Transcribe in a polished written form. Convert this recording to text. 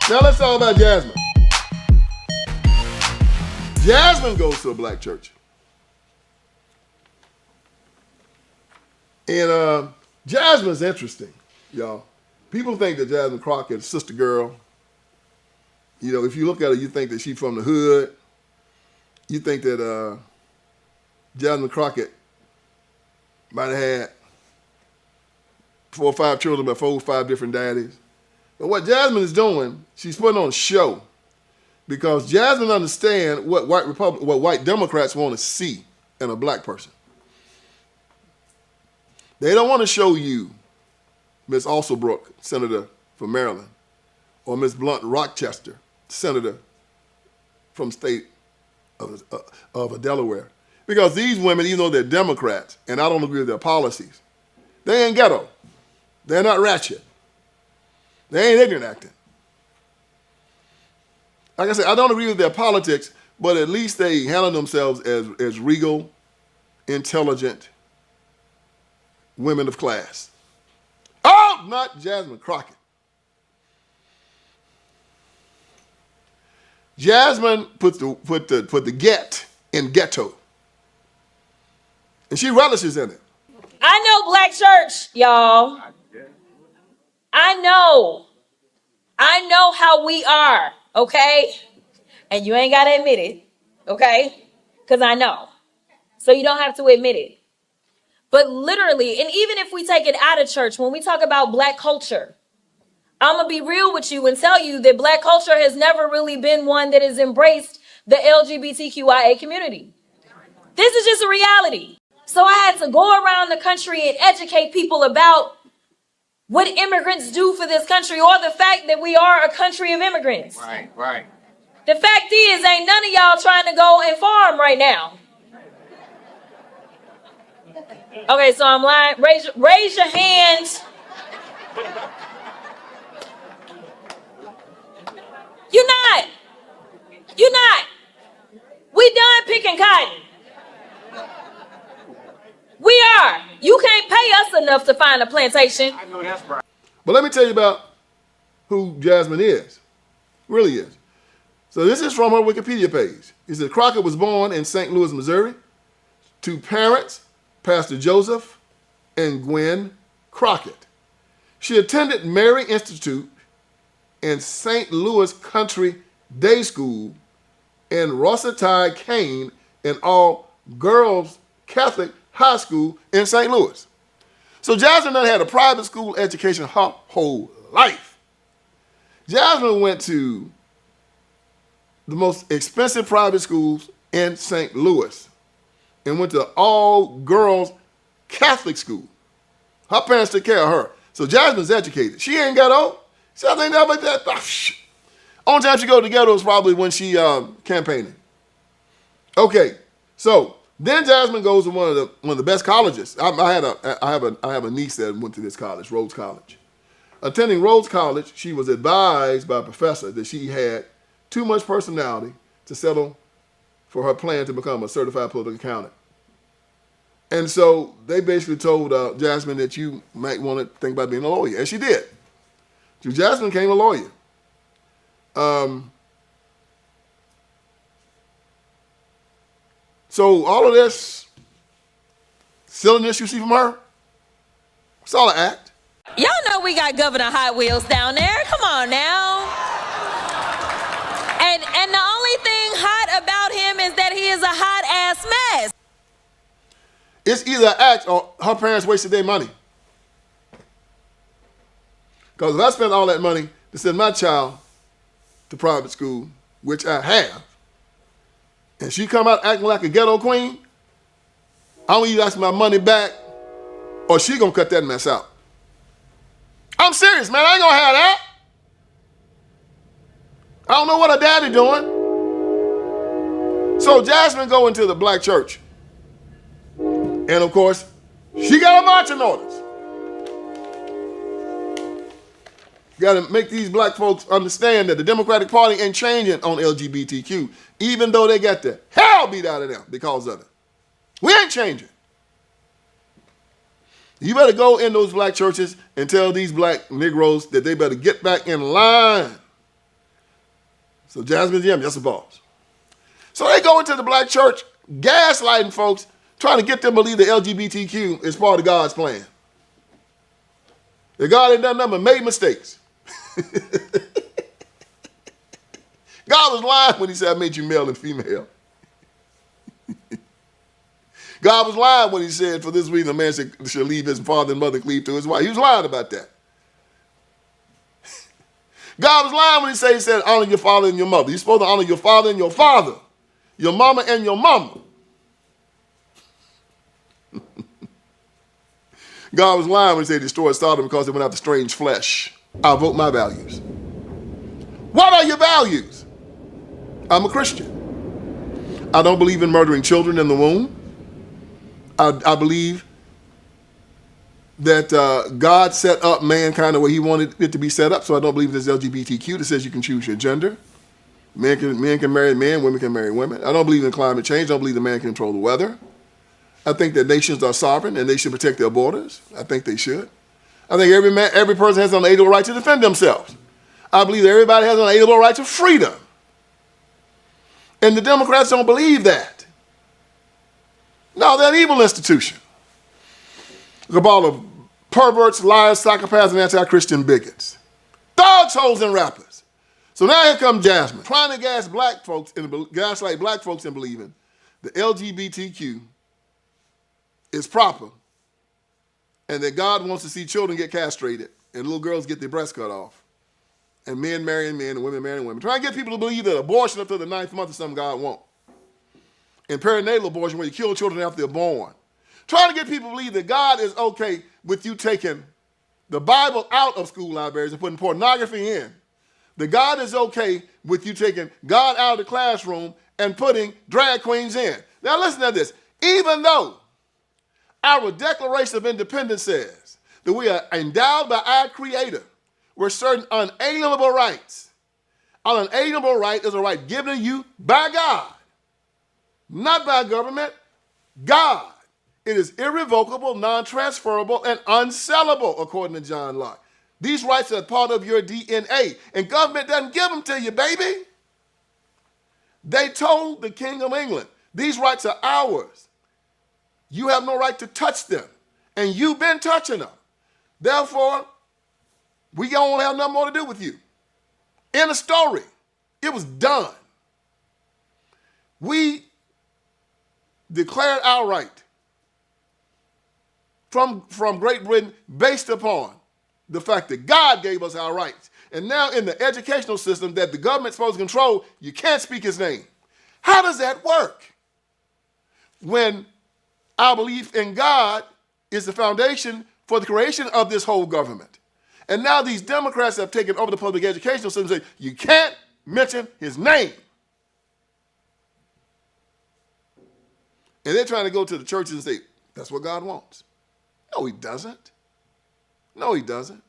Now let's talk about Jasmine. Jasmine goes to a black church. And Jasmine's interesting, y'all. People think that Jasmine Crockett is a sister girl. You know, if you look at her, you think that she's from the hood. You think that Jasmine Crockett might have had 4 or 5 children by 4 or 5 different daddies. But what Jasmine is doing, she's putting on a show because Jasmine understands what white Democrats want to see in a black person. They don't want to show you Miss Alsobrook, senator from Maryland, or Miss Blunt Rochester, senator from state of Delaware. Because these women, even though they're Democrats, and I don't agree with their policies, they ain't ghetto. They're not ratchet. They ain't ignorant acting. Like I said, I don't agree with their politics, but at least they handle themselves as regal, intelligent women of class. Oh, not Jasmine Crockett. Jasmine put the get in ghetto. And she relishes in it. I know black church, y'all. I know how we are, okay? And you ain't got to admit it, okay? Because I know. So you don't have to admit it. But literally, and even if we take it out of church, when we talk about black culture, I'm going to be real with you and tell you that black culture has never really been one that has embraced the LGBTQIA community. This is just a reality. So I had to go around the country and educate people about what immigrants do for this country, or the fact that we are a country of immigrants. Right. The fact is, ain't none of y'all trying to go and farm right now. Okay, so I'm lying. Raise your hands. You're not. We done picking cotton. We are. You can't pay us enough to find a plantation. I know that's right. But let me tell you about who Jasmine is. Really is. So this is from her Wikipedia page. It says Crockett was born in St. Louis, Missouri, to parents, Pastor Joseph and Gwen Crockett. She attended Mary Institute and St. Louis Country Day School and Rossitide Kane, an all-girls Catholic high school in St. Louis. So Jasmine done had a private school education her whole life. Jasmine went to the most expensive private schools in St. Louis and went to all-girls Catholic school. Her parents took care of her. So Jasmine's educated. She ain't got old. See, I think that like that. Only time she go to the ghetto is probably when she campaigning. Okay, so then Jasmine goes to one of the best colleges. I have a niece that went to this college, Rhodes College. Attending Rhodes College, she was advised by a professor that she had too much personality to settle for her plan to become a certified political accountant. And so they basically told Jasmine that you might want to think about being a lawyer, and she did. So Jasmine became a lawyer. So all of this silliness you see from her, it's all an act. Y'all know we got Governor Hot Wheels down there. Come on now. And the only thing hot about him is that he is a hot ass mess. It's either an act or her parents wasted their money. Because if I spent all that money to send my child to private school, which I have, and she come out acting like a ghetto queen, I'm gonna either ask my money back or she gonna cut that mess out. I'm serious, man. I ain't gonna have that. I don't know what her daddy doing. So Jasmine go into the black church. And of course, she got her marching orders. You got to make these black folks understand that the Democratic Party ain't changing on LGBTQ, even though they got the hell beat out of them because of it. We ain't changing. You better go in those black churches and tell these black Negroes that they better get back in line. So Jasmine's yummy, that's the boss. So they go into the black church, gaslighting folks, trying to get them to believe the LGBTQ is part of God's plan. That God ain't done nothing but made mistakes. God was lying when he said, I made you male and female. God was lying when he said, for this reason, a man should leave his father and mother and cleave to his wife. He was lying about that. God was lying when he said, honor your father and your mother. You're supposed to honor your father and your father, your mama and your mama. God was lying when he said, destroy Sodom because they went after strange flesh. I vote my values. What are your values? I'm a Christian. I don't believe in murdering children in the womb. I believe that God set up mankind the way he wanted it to be set up, so I don't believe there's LGBTQ that says you can choose your gender. Men can marry men, women can marry women. I don't believe in climate change. I don't believe the man can control the weather. I think that nations are sovereign and they should protect their borders. I think they should. I think every person has an unalienable right to defend themselves. I believe that everybody has an unalienable right to freedom. And the Democrats don't believe that. No, they're an evil institution. A cabal of perverts, liars, psychopaths, and anti-Christian bigots. Dogs, hoes, and rappers. So now here comes Jasmine, trying to gaslight black folks in believing the LGBTQ is proper and that God wants to see children get castrated and little girls get their breasts cut off and men marrying men and women marrying women. Trying to get people to believe that abortion up to the 9th month is something God wants. And perinatal abortion, where you kill children after they're born. Trying to get people to believe that God is okay with you taking the Bible out of school libraries and putting pornography in. That God is okay with you taking God out of the classroom and putting drag queens in. Now listen to this. Even though our Declaration of Independence says that we are endowed by our Creator with certain unalienable rights. An unalienable right is a right given to you by God. Not by government, God. It is irrevocable, non-transferable, and unsellable, according to John Locke. These rights are part of your DNA, and government doesn't give them to you, baby. They told the King of England, these rights are ours. You have no right to touch them, and you've been touching them. Therefore, we don't have nothing more to do with you. End of story. It was done. We declared our right from Great Britain based upon the fact that God gave us our rights. And now in the educational system that the government's supposed to control, you can't speak his name. How does that work? When our belief in God is the foundation for the creation of this whole government. And now these Democrats have taken over the public educational system and say, you can't mention his name. And they're trying to go to the churches and say, that's what God wants. No, he doesn't. No, he doesn't.